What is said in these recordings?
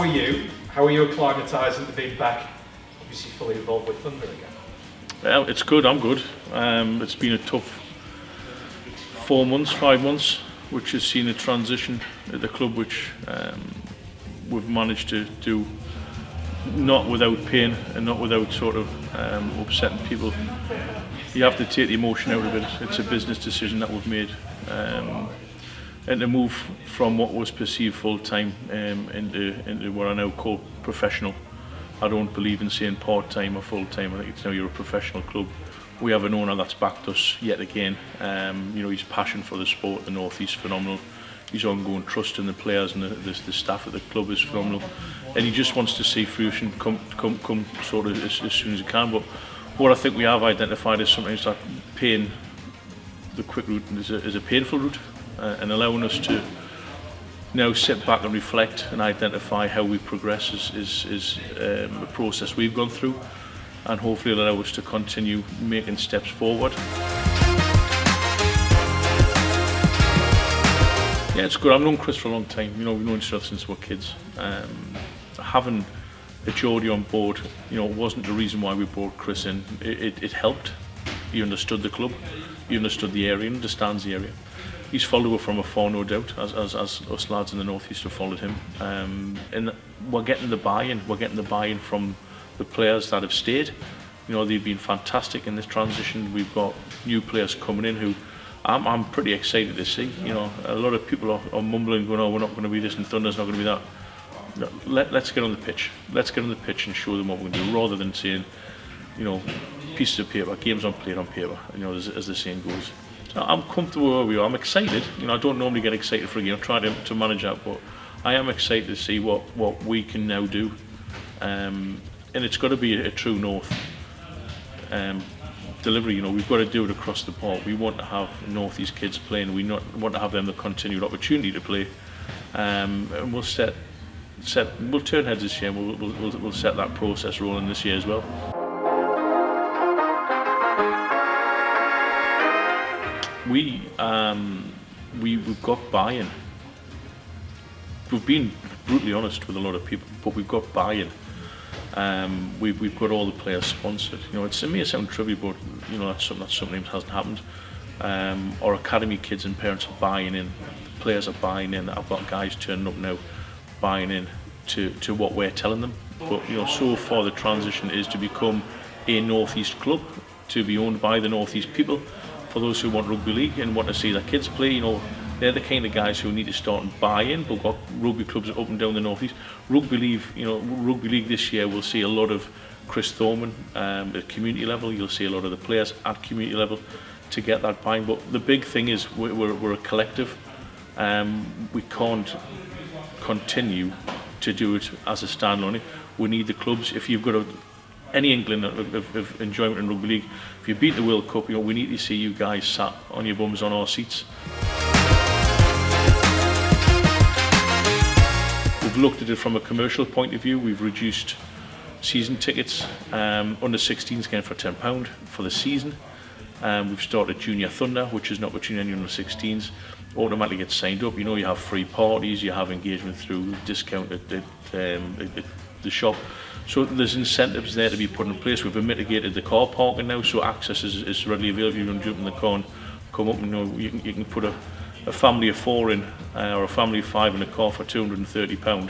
are you? How are you acclimatising to being back, obviously fully involved with Thunder again? Well, it's good, I'm good. It's been a tough 4 months, 5 months, which has seen a transition at the club, which we've managed to do not without pain and not without sort of upsetting people. You have to take the emotion out of it. It's a business decision that we've made. And to move from what was perceived full-time into what I now call professional. I don't believe in saying part-time or full-time. I think it's now you're a professional club. We have an owner that's backed us yet again. You know, his passion for the sport, the North East, phenomenal. His ongoing trust in the players and the staff at the club is phenomenal. And he just wants to see fruition come sort of as soon as he can. But what I think we have identified is sometimes that pain, the quick route is a painful route, and allowing us to now sit back and reflect and identify how we progress is a process we've gone through, and hopefully allow us to continue making steps forward. Yeah, it's good. I've known Chris for a long time. You know, we've known each other since we were kids. Having a Geordie on board, you know, wasn't the reason why we brought Chris in. It helped. He understood the club, he understood the area, understands the area. He's followed us from afar, no doubt, as us lads in the North East have followed him. And we're getting the buy-in. We're getting the buy-in from the players that have stayed. You know, they've been fantastic in this transition. We've got new players coming in who I'm pretty excited to see. You know, a lot of people are mumbling, going, "Oh, we're not going to be this, and Thunder's not going to be that." No, let's get on the pitch. Let's get on the pitch and show them what we're going to do, rather than saying, you know, pieces of paper, games aren't played on paper. You know, as the saying goes. So I'm comfortable where we are. I'm excited. You know, I don't normally get excited for a game. I try to manage that, but I am excited to see what we can now do. And it's got to be a true North delivery. You know, we've got to do it across the board. We want to have North East kids playing. We want to have them the continued opportunity to play. And we'll we'll turn heads this year. And we'll set that process rolling this year as well. We've got buy-in. We've been brutally honest with a lot of people, but we've got buy-in. We've got all the players sponsored. You know, it may sound trivial, but you know, that's something that sometimes hasn't happened. Our academy kids and parents are buying in. The players are buying in. I've got guys turning up now, buying in to what we're telling them. But you know, so far the transition is to become a North East club, to be owned by the North East people. For those who want rugby league and want to see their kids play, you know, they're the kind of guys who need to start and buy in. But we've got rugby clubs up and down the North East. Rugby league this year will see a lot of Chris Thorman at community level. You'll see a lot of the players at community level to get that buy-in. But the big thing is we're a collective. We can't continue to do it as a standalone. We need the clubs. If you've got any inkling of enjoyment in rugby league, if you beat the World Cup, you know, we need to see you guys sat on your bums on our seats. We've looked at it from a commercial point of view. We've reduced season tickets, under 16s again for £10 for the season. We've started Junior Thunder, which is an opportunity under 16s. Automatically get signed up. You know, you have free parties, you have engagement through discount at the shop. So there's incentives there to be put in place. We've mitigated the car parking now, so access is readily available. You can jump in the car and come up, and you know, you can put a family of 4 in, or a family of 5 in a car for £230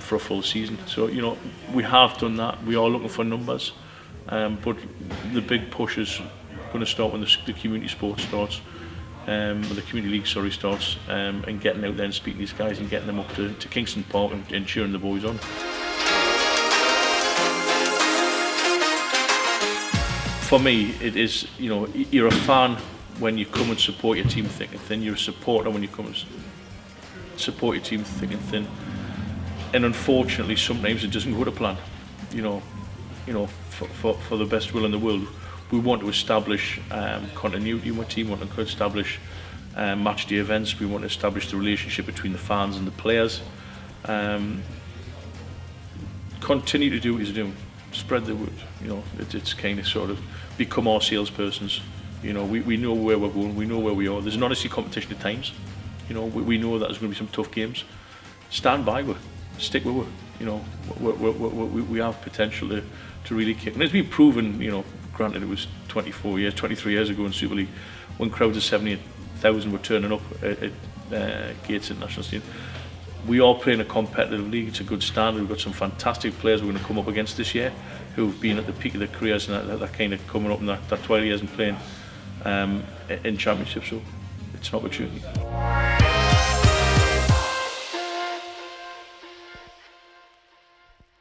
for a full season. So you know, we have done that. We are looking for numbers, but the big push is going to start when the community sport starts, when the community league starts, and getting out there and speaking to these guys and getting them up to Kingston Park and cheering the boys on. For me, it is, you know, you're a fan when you come and support your team thick and thin. You're a supporter when you come and support your team thick and thin. And unfortunately, sometimes it doesn't go to plan. You know, for the best will in the world, we want to establish continuity in our team. We want to establish match day events. We want to establish the relationship between the fans and the players. Continue to do what you're doing. Spread the word. You know, it's kind of sort of become our salespersons. You know, we know where we're going, we know where we are. There's an honesty competition at times. You know, we know that there's going to be some tough games. Stand by with stick with it. You know, we have potential to really kick, and it's been proven. You know, granted it was 23 years ago in Super League, when crowds of 78,000 were turning up at Gates International Stadium. We are playing a competitive league. It's a good standard. We've got some fantastic players we're going to come up against this year, who've been at the peak of their careers and that kind of coming up in that 12 years and playing in Championship. So it's an opportunity.